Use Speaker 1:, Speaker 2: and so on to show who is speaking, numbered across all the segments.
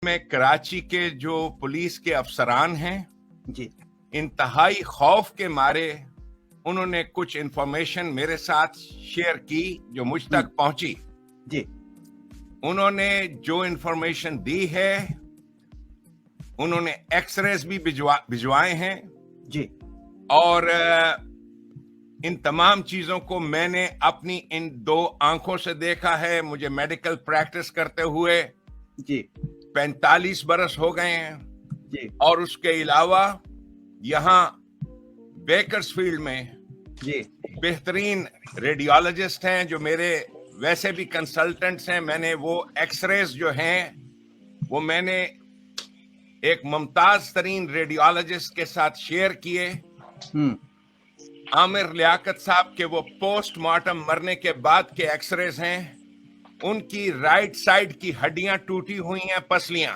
Speaker 1: میں کراچی کے جو پولیس کے افسران ہیں
Speaker 2: جی
Speaker 1: انتہائی خوف کے مارے انہوں نے کچھ انفارمیشن میرے ساتھ شیئر کی جو مجھ تک پہنچی.
Speaker 2: جی
Speaker 1: انہوں نے جو انفارمیشن دی ہے انہوں نے ایکس ریز بھی بھجوائے ہیں
Speaker 2: جی
Speaker 1: اور ان تمام چیزوں کو میں نے اپنی ان 2 آنکھوں سے دیکھا ہے. مجھے میڈیکل پریکٹس کرتے ہوئے
Speaker 2: جی
Speaker 1: 45 برس ہو گئے ہیں
Speaker 2: جی
Speaker 1: اور اس کے علاوہ یہاں بیکرز فیلڈ میں
Speaker 2: جی
Speaker 1: بہترین ریڈیولوجسٹ ہیں جو میرے ویسے بھی کنسلٹنٹس ہیں. میں نے وہ ایکس ریز جو ہیں وہ میں نے ایک ممتاز ترین ریڈیولوجسٹ کے ساتھ شیئر کیے. عامر لیاقت صاحب کے وہ پوسٹ مارٹم مرنے کے بعد کے ایکس ریز ہیں. ان کی رائٹ سائڈ کی ہڈیاں ٹوٹی ہوئی ہیں، پسلیاں.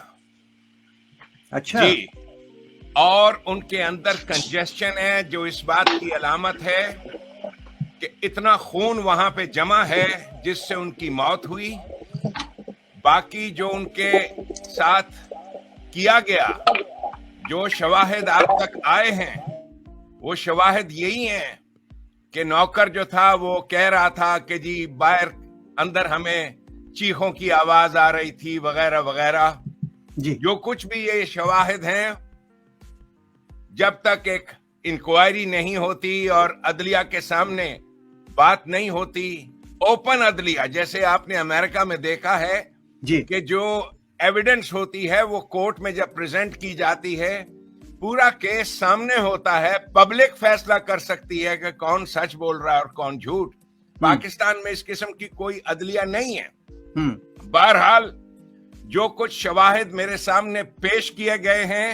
Speaker 2: اچھا
Speaker 1: جی اور ان کے اندر کنجسشن ہے جو اس بات کی علامت ہے کہ اتنا خون وہاں پہ جمع ہے جس سے ان کی موت ہوئی. باقی جو ان کے ساتھ کیا گیا جو شواہد آپ تک آئے ہیں وہ شواہد یہی ہیں کہ نوکر جو تھا وہ کہہ رہا تھا کہ جی باہر اندر ہمیں چیخوں کی آواز آ رہی تھی وغیرہ وغیرہ.
Speaker 2: جی
Speaker 1: جو کچھ بھی یہ شواہد ہیں جب تک ایک انکوائری نہیں ہوتی اور عدلیہ کے سامنے بات نہیں ہوتی، اوپن عدلیہ جیسے آپ نے امریکہ میں دیکھا ہے
Speaker 2: جی
Speaker 1: کہ جو ایویڈنس ہوتی ہے وہ کورٹ میں جب پریزنٹ کی جاتی ہے پورا کیس سامنے ہوتا ہے، پبلک فیصلہ کر سکتی ہے کہ کون سچ بول رہا ہے اور کون جھوٹ. پاکستان میں اس قسم کی کوئی عدلیہ نہیں ہے. بہرحال جو کچھ شواہد میرے سامنے پیش کیے گئے ہیں،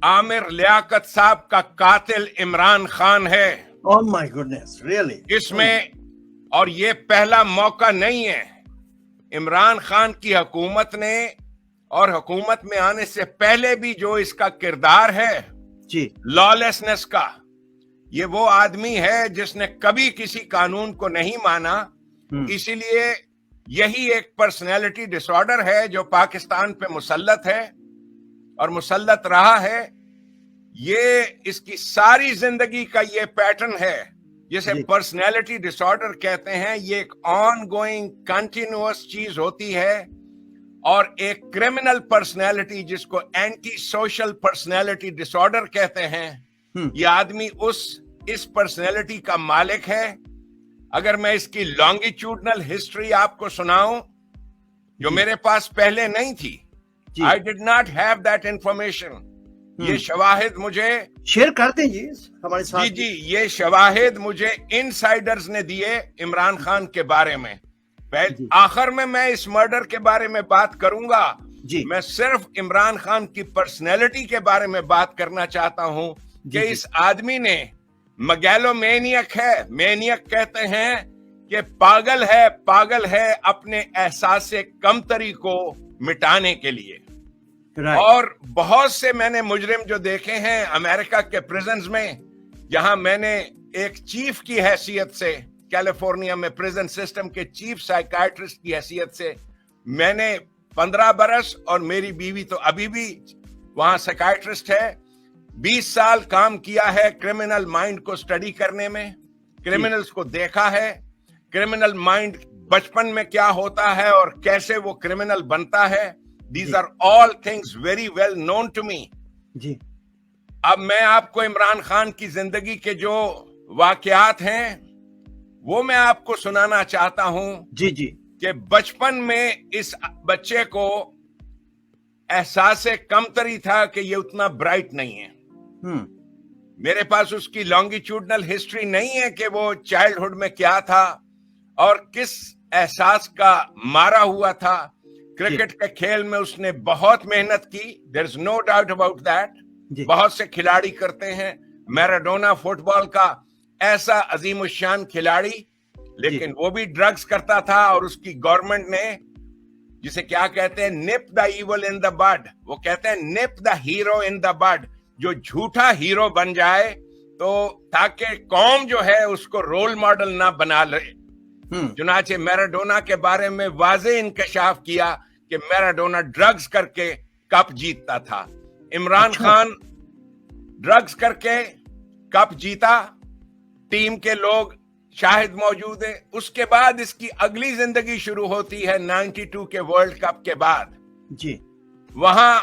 Speaker 1: عامر لیاقت صاحب کا قاتل عمران خان ہے.
Speaker 2: Oh my goodness, really?
Speaker 1: اس میں اور یہ پہلا موقع نہیں ہے. عمران خان کی حکومت نے اور حکومت میں آنے سے پہلے بھی جو اس کا کردار ہے
Speaker 2: جی
Speaker 1: لالیسنس کا، یہ وہ آدمی ہے جس نے کبھی کسی قانون کو نہیں مانا. اسی لیے یہی ایک پرسنالٹی ڈس آرڈر ہے جو پاکستان پہ مسلط ہے اور مسلط رہا ہے. یہ اس کی ساری زندگی کا یہ پیٹرن ہے جسے پرسنالٹی ڈس آرڈر کہتے ہیں. یہ ایک آن گوئنگ کنٹینیوس چیز ہوتی ہے. اور ایک کرمنل پرسنالٹی جس کو اینٹی سوشل پرسنالٹی ڈس آرڈر کہتے ہیں، یہ آدمی اس پرسنالٹی کا مالک ہے. اگر میں اس کی لانگیٹیوڈنل ہسٹری آپ کو سناؤں جو میرے پاس پہلے نہیں تھی، I did not have that information. یہ شواہد مجھے
Speaker 2: شیئر کرتے جی ہمارے ساتھ.
Speaker 1: جی یہ شواہد مجھے انسائڈرز نے دیے عمران خان کے بارے میں. آخر میں اس مرڈر کے بارے میں بات کروں گا. میں صرف عمران خان کی پرسنالٹی کے بارے میں بات کرنا چاہتا ہوں کہ اس آدمی نے مگیلو مینیک ہے. مینیک کہتے ہیں کہ پاگل ہے اپنے احساس کمتری کو مٹانے کے لیے. اور بہت سے میں نے مجرم جو دیکھے ہیں امریکہ کے پریزنز میں، جہاں میں نے ایک چیف کی حیثیت سے کیلیفورنیا میں پریزن سسٹم کے چیف سائیکائٹرسٹ کی حیثیت سے میں نے 15 برس اور میری بیوی تو ابھی بھی وہاں سائیکائٹرسٹ ہے، 20 سال کام کیا ہے کرمنل مائنڈ کو سٹڈی کرنے میں. کرمنلز کو دیکھا ہے، کرمنل مائنڈ بچپن میں کیا ہوتا ہے اور کیسے وہ کرمنل بنتا ہے. These are all things very well known to me.
Speaker 2: جی
Speaker 1: اب میں آپ کو عمران خان کی زندگی کے جو واقعات ہیں وہ میں آپ کو سنانا چاہتا ہوں.
Speaker 2: جی جی
Speaker 1: کہ بچپن میں اس بچے کو احساس کمتری تھا کہ یہ اتنا برائٹ نہیں ہے. میرے پاس اس کی لانگیٹیوڈنل ہسٹری نہیں ہے کہ وہ چائلڈہڈ میں کیا تھا اور کس احساس کا مارا ہوا تھا. کرکٹ کے کھیل میں اس نے بہت محنت کی. there is no doubt about that. بہت سے کھلاڑی کرتے ہیں. میراڈونا فٹ بال کا ایسا عظیم الشان کھلاڑی، لیکن وہ بھی ڈرگز کرتا تھا اور اس کی گورنمنٹ نے جسے کیا کہتے ہیں نپ دا ایول ان دا بڈ، وہ کہتے ہیں نپ دا ہیرو ان دا بڈ، جو جھوٹا ہیرو بن جائے تو تاکہ قوم جو ہے اس کو رول ماڈل نہ بنا لے. چنانچہ میراڈونا کے بارے میں واضح انکشاف کیا کہ میراڈونا ड्रग्स करके कप जीतता था। इमरान खान ड्रग्स करके कप जीता, टीम के लोग शाहिद मौजूद है। उसके बाद इसकी अगली जिंदगी शुरू होती है 92 के वर्ल्ड कप के बाद
Speaker 2: जी।
Speaker 1: वहां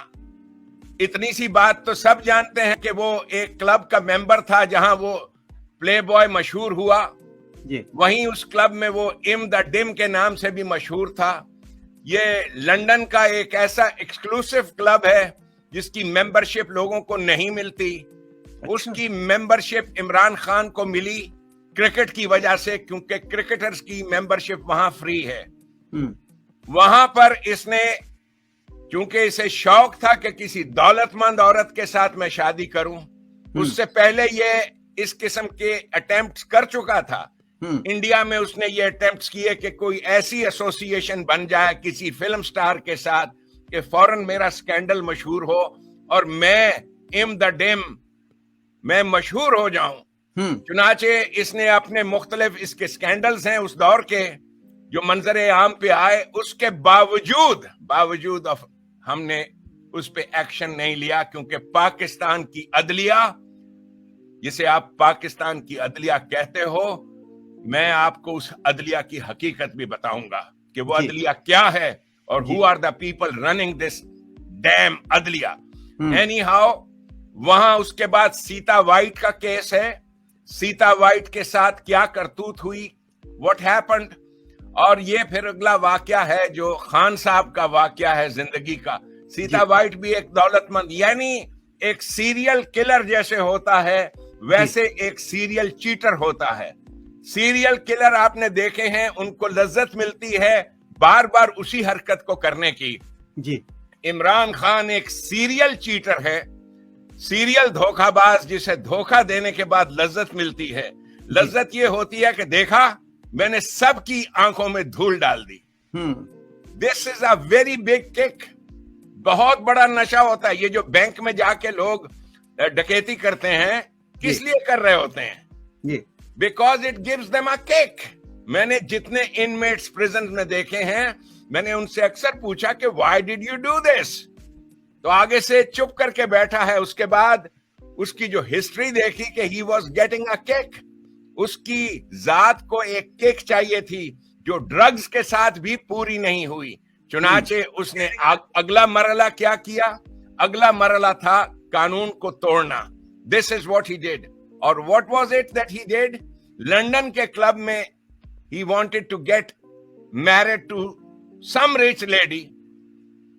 Speaker 1: इतनी सी बात तो सब जानते हैं कि वो एक क्लब का मेंबर था जहां वो प्ले बॉय मशहूर हुआ
Speaker 2: जी।
Speaker 1: वहीं उस क्लब में वो इम द डिम के नाम से भी मशहूर था। ये लंदन का एक ऐसा एक्सक्लूसिव क्लब है जिसकी मेंबरशिप लोगों को नहीं मिलती। उसकी मेंबरशिप इमरान खान को मिली क्रिकेट की वजह से, क्योंकि क्रिकेटर्स की मेंबरशिप वहां फ्री है। वहां पर इसने, क्योंकि इसे शौक था कि किसी दौलतमंद औरत के साथ मैं शादी करूं, उससे पहले ये इस किस्म के अटेम्प्ट्स कर चुका था। इंडिया में उसने ये अटेम्प्ट्स किए कि कोई ऐसी एसोसिएशन बन जाए किसी फिल्म स्टार के साथ कि फौरन मेरा स्कैंडल मशहूर हो और मैं इम द डिम मैं मशहूर हो जाऊं। चुनाचे इसने अपने मुख्तलिफ इसके स्कैंडल्स हैं उस दौर के जो मंजरे आम पे आए, उसके बावजूद हमने उस पे एक्शन नहीं लिया, क्योंकि पाकिस्तान की अदलिया, जिसे आप पाकिस्तान की अदलिया कहते हो, मैं आपको उस अदलिया की हकीकत भी बताऊंगा कि वो अदलिया क्या है और who are the people running this damn अदलिया। एनी हाउ, वहां उसके बाद सीता वाइट का केस है। सीता वाइट के साथ क्या करतूत हुई, व्हाट हैपेंड, और ये फिर अगला वाकया है जो खान साहब का वाकया है जिंदगी का। सीता वाइट भी एक दौलतमंद, यानी एक सीरियल किलर जैसे होता है वैसे एक सीरियल चीटर होता है। सीरियल किलर आपने देखे हैं, उनको लज्जत मिलती है बार बार उसी हरकत को करने की
Speaker 2: जी।
Speaker 1: इमरान खान एक सीरियल चीटर है, सीरियल धोखाबाज, जिसे धोखा देने के बाद लज्जत मिलती है। लज्जत ये होती है कि देखा मैंने सबकी आंखों में धूल डाल दी। This is a very big kick, बहुत बड़ा नशा होता है। ये जो बैंक में जाके लोग डकैती करते हैं, किस लिए कर रहे होते हैं? Because it gives them a kick. मैंने जितने इनमेट्स प्रिजन में देखे हैं, मैंने उनसे अक्सर पूछा कि why did you do this, तो आगे से चुप करके बैठा है। उसके बाद उसकी जो हिस्ट्री देखी कि he was getting a kick, उसकी जात को एक किक चाहिए थी जो ड्रग्स के साथ भी पूरी नहीं हुई। चुनाचे उसने अगला मरला क्या किया? अगला मरला था कानून को तोड़ना। This is what he did. और what was it that he did? London के क्लब में he wanted to get married to some rich lady,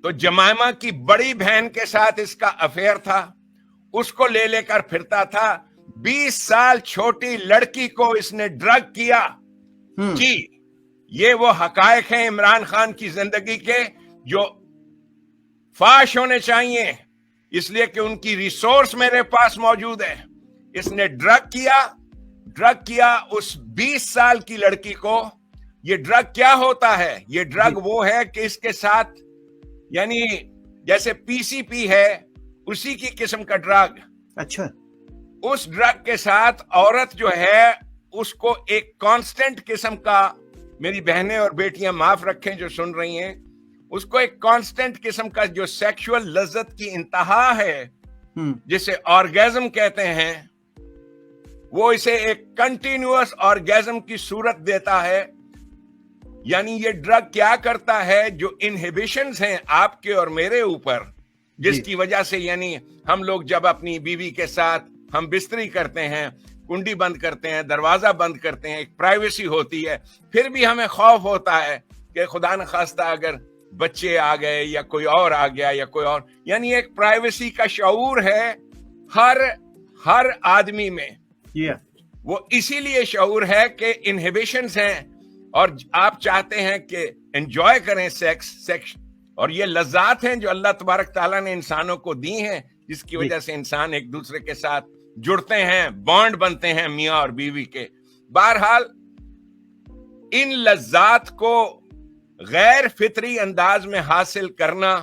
Speaker 1: तो जमाइमा की बड़ी बहन के साथ इसका अफेयर था, उसको ले लेकर फिरता था। 20 साल छोटी लड़की को इसने ड्रग किया। जी, ये वो हकायक हैं इमरान खान की जिंदगी के जो फाश होने चाहिए, इसलिए कि उनकी रिसोर्स मेरे पास मौजूद है। इसने ड्रग किया उस 20 साल की लड़की को। ये ड्रग क्या होता है? ये ड्रग वो है कि इसके साथ, यानी जैसे पीसीपी है उसी की किस्म का ड्रग।
Speaker 2: अच्छा।
Speaker 1: उस ड्रग के साथ औरत जो है उसको एक कांस्टेंट किस्म का, मेरी बहनें और बेटियां माफ रखें जो सुन रही हैं, उसको एक कांस्टेंट किस्म का जो सेक्सुअल लज्जत की इंतहा है, जिसे ऑर्गेज्म कहते हैं, वो इसे एक कंटिन्यूअस ऑर्गेज्म की सूरत देता है। यानी ये ड्रग क्या करता है, जो इनहिबिशंस हैं आपके और मेरे ऊपर, जिसकी वजह से, यानी हम लोग जब अपनी बीवी के साथ हम बिस्तरी करते हैं, कुंडी बंद करते हैं, दरवाजा बंद करते हैं, एक प्राइवेसी होती है, फिर भी हमें खौफ होता है कि खुदा न खास्ता अगर बच्चे आ गए या कोई और आ गया या कोई और, यानी एक प्राइवेसी का शऊर है हर आदमी में। वो इसीलिए शऊर है कि इनहिबिशंस हैं और आप चाहते हैं कि एंजॉय करें सेक्स, और ये लज्जात हैं जो अल्लाह तबारक ताला ने इंसानों को दी हैं, जिसकी वजह से इंसान एक दूसरे के साथ जुड़ते हैं, बॉन्ड बनते हैं मियां और बीवी के। बहरहाल इन लज्जात को गैर फितरी अंदाज में हासिल करना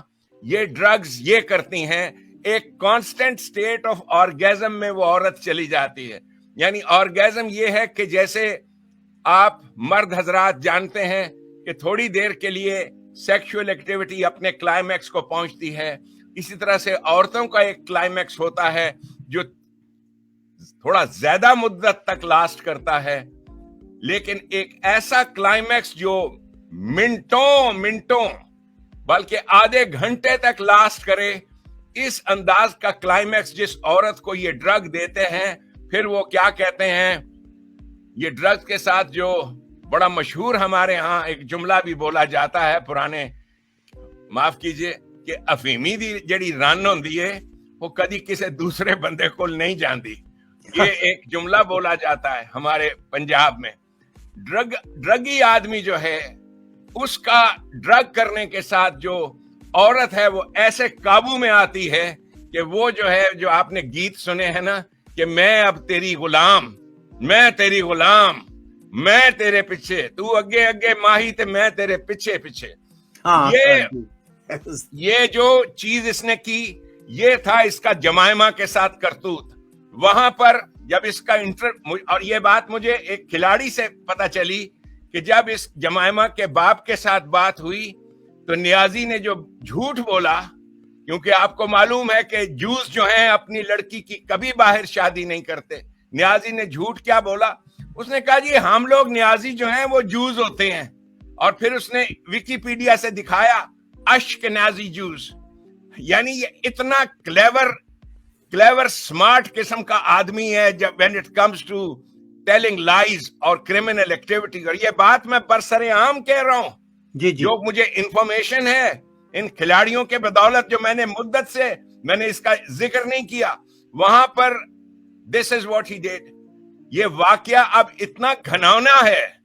Speaker 1: ये ड्रग्स ये करती हैं। एक कांस्टेंट स्टेट ऑफ ऑर्गेज्म में वो औरत चली जाती है। यानी ऑर्गेज्म ये है कि जैसे आप मर्द हजरात जानते हैं कि थोड़ी देर के लिए सेक्सुअल एक्टिविटी अपने क्लाइमैक्स को पहुंचती है, इसी तरह से औरतों का एक क्लाइमैक्स होता है जो थोड़ा ज्यादा मुद्दत तक लास्ट करता है, लेकिन एक ऐसा क्लाइमैक्स जो मिनटों बल्कि आधे घंटे तक लास्ट करे, इस अंदाज का क्लाइमैक्स जिस औरत को ये ड्रग देते हैं, फिर वो क्या कहते हैं, ये ड्रग के साथ जो बड़ा मशहूर हमारे यहाँ एक जुमला भी बोला जाता है पुराने, माफ कीजिए, कि अफीमी दी जड़ी रन होंदी है वो कदी किसी दूसरे बंदे को नहीं जानती। ये एक जुमला बोला जाता है हमारे पंजाब में। ड्रगी आदमी जो है उसका ड्रग करने के साथ जो औरत है वो ऐसे काबू में आती है कि वो जो है, जो आपने गीत सुने हैं ना, कि मैं अब तेरी गुलाम, मैं तेरी गुलाम, मैं तेरे पीछे, तू अगे अगे माही ते मैं तेरे पीछे पीछे। ये जो चीज इसने की, ये था इसका जमायमा के साथ करतूत। वहां पर जब इसका और ये बात मुझे एक खिलाड़ी से पता चली कि जब इस जमायमा के बाप के साथ बात हुई तो नियाजी ने जो झूठ बोला, क्योंकि आपको मालूम है कि जूस जो हैं अपनी लड़की की कभी बाहर शादी नहीं करते, नियाजी ने झूठ क्या बोला, उसने कहा जी हम लोग नियाजी जो हैं वो जूस होते हैं, और फिर उसने विकिपीडिया से दिखाया अश्केनाजी जूस। यानी ये इतना क्लेवर स्मार्ट किस्म का आदमी है जब when it comes to telling lies और क्रिमिनल एक्टिविटी। और ये बात मैं बरसरे आम कह रहा हूं,
Speaker 2: जी जी,
Speaker 1: जो मुझे इंफॉर्मेशन है इन खिलाड़ियों के बदौलत, जो मैंने मुद्दत से मैंने इसका जिक्र नहीं किया, वहां पर this is what he did. ये वाकया अब इतना घिनौना है,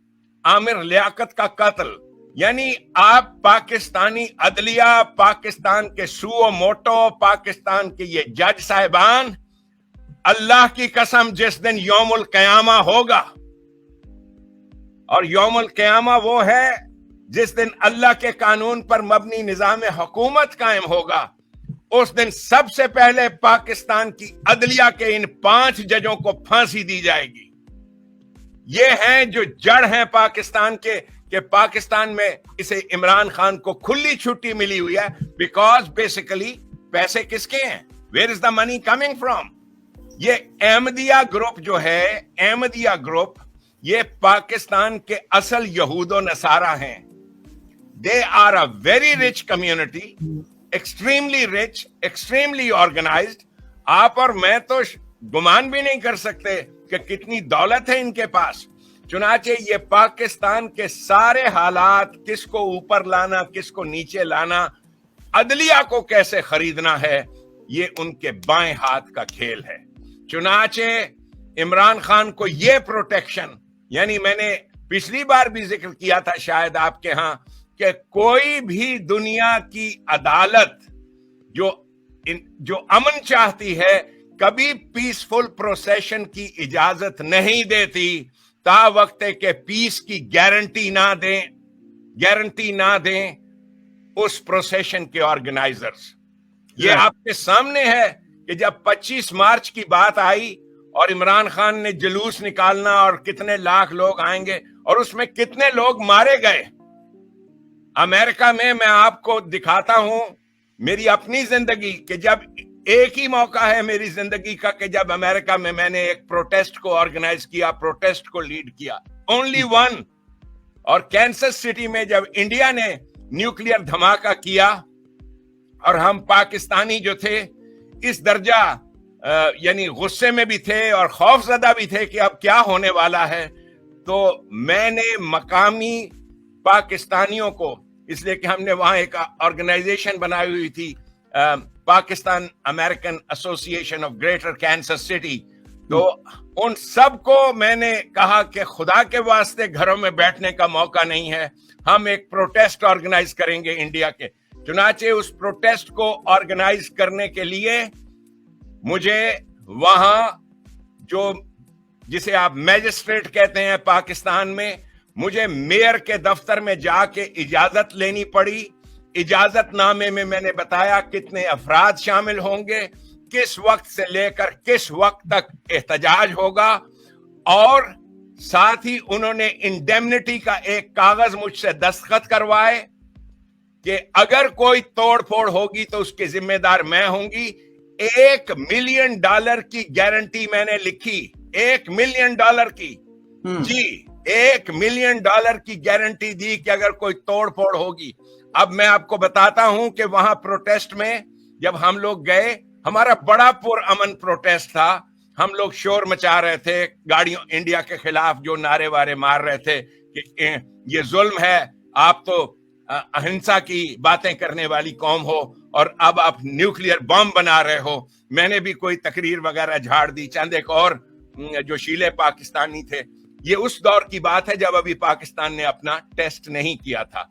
Speaker 1: आमिर लियाकत का कत्ल, यानी आप पाकिस्तानी अदलिया, पाकिस्तान के सुओ मोटो, पाकिस्तान के ये जज साहिबान, अल्लाह की कसम जिस दिन यौमुल क़यामा होगा, और यौमुल क़यामा वो है जिस दिन अल्लाह के कानून पर मबनी निज़ाम हुकूमत कायम होगा, उस दिन सबसे पहले पाकिस्तान की अदलिया के इन 5 जजों को फांसी दी जाएगी। ये हैं जो जड़ हैं पाकिस्तान के, कि पाकिस्तान में इसे इमरान खान को खुली छुट्टी मिली हुई है, बिकॉज बेसिकली पैसे किसके हैं, where is the money coming from. ये अहमदिया ग्रुप जो है, अहमदिया ग्रुप, ये पाकिस्तान के असल यहूदो नसारा हैं। They are a very rich community, extremely rich, extremely organised. आप और मैं तो गुमान भी नहीं कर सकते कि कितनी दौलत है इनके पास। चुनाचे ये पाकिस्तान के सारे हालात, किसको ऊपर लाना, किसको नीचे लाना, अदलिया को कैसे खरीदना है, ये उनके बाएं हाथ का खेल है। चुनाचे इमरान खान को ये प्रोटेक्शन, यानी मैंने पिछली बार भी जिक्र किया था शायद आपके यहां, कि कोई भी दुनिया की अदालत जो अमन चाहती है, कभी पीसफुल प्रोसेशन की इजाजत नहीं देती ता वक्त के पीस की गारंटी ना दें उस प्रोसेशन के ऑर्गेनाइजर्स। ये आपके सामने है कि जब 25 मार्च की बात आई और इमरान खान ने जुलूस निकालना और कितने लाख लोग आएंगे और उसमें कितने लोग मारे गए। अमेरिका में मैं आपको दिखाता हूं मेरी अपनी जिंदगी कि जब एक ही मौका है मेरी जिंदगी का कि जब अमेरिका में मैंने एक प्रोटेस्ट को ऑर्गेनाइज किया, प्रोटेस्ट को लीड किया, ओनली वन। और कैंसस सिटी में जब इंडिया ने न्यूक्लियर धमाका किया और हम पाकिस्तानी जो थे इस दर्जा यानी गुस्से में भी थे और खौफजदा भी थे कि अब क्या होने वाला है, तो मैंने मकामी पाकिस्तानियों को, इसलिए कि हमने वहां एक ऑर्गेनाइजेशन बनाई हुई थी, Pakistan American association of greater Kansas city, तो उन सबको मैंने कहा कि खुदा के वास्ते घरों में बैठने का मौका नहीं है, हम एक प्रोटेस्ट ऑर्गेनाइज करेंगे इंडिया के। चुनाचे उस प्रोटेस्ट को ऑर्गेनाइज करने के लिए मुझे वहां जिसे आप मैजिस्ट्रेट कहते हैं पाकिस्तान में, मुझे मेयर के दफ्तर में जाके इजाजत लेनी पड़ी। इजाजतनामे में मैंने बताया कितने अफराद शामिल होंगे, किस वक्त से लेकर किस वक्त तक एहतजाज होगा, और साथ ही उन्होंने इंडेमनिटी का एक कागज मुझसे दस्तखत करवाए کہ اگر کوئی توڑ پھوڑ ہوگی تو اس کے ذمہ دار میں ہوں گی. $1 ملین کی گارنٹی میں نے لکھی, $1 ملین کی. جی, $1 ملین کی گارنٹی دی کہ اگر کوئی توڑ پھوڑ ہوگی. اب میں آپ کو بتاتا ہوں کہ وہاں پروٹیسٹ میں جب ہم لوگ گئے, ہمارا بڑا پرامن پروٹیسٹ تھا. ہم لوگ شور مچا رہے تھے, گاڑیوں انڈیا کے خلاف جو نعرے وارے مار رہے تھے کہ یہ ظلم ہے, آپ تو اہنسا کی باتیں کرنے والی قوم ہو اور اب آپ نیوکلیئر بم بنا رہے ہو. میں نے بھی کوئی تقریر وغیرہ جھاڑ دی. چند ایک اور جو شیلے پاکستانی تھے. یہ اس دور کی بات ہے جب ابھی پاکستان نے اپنا ٹیسٹ نہیں کیا تھا.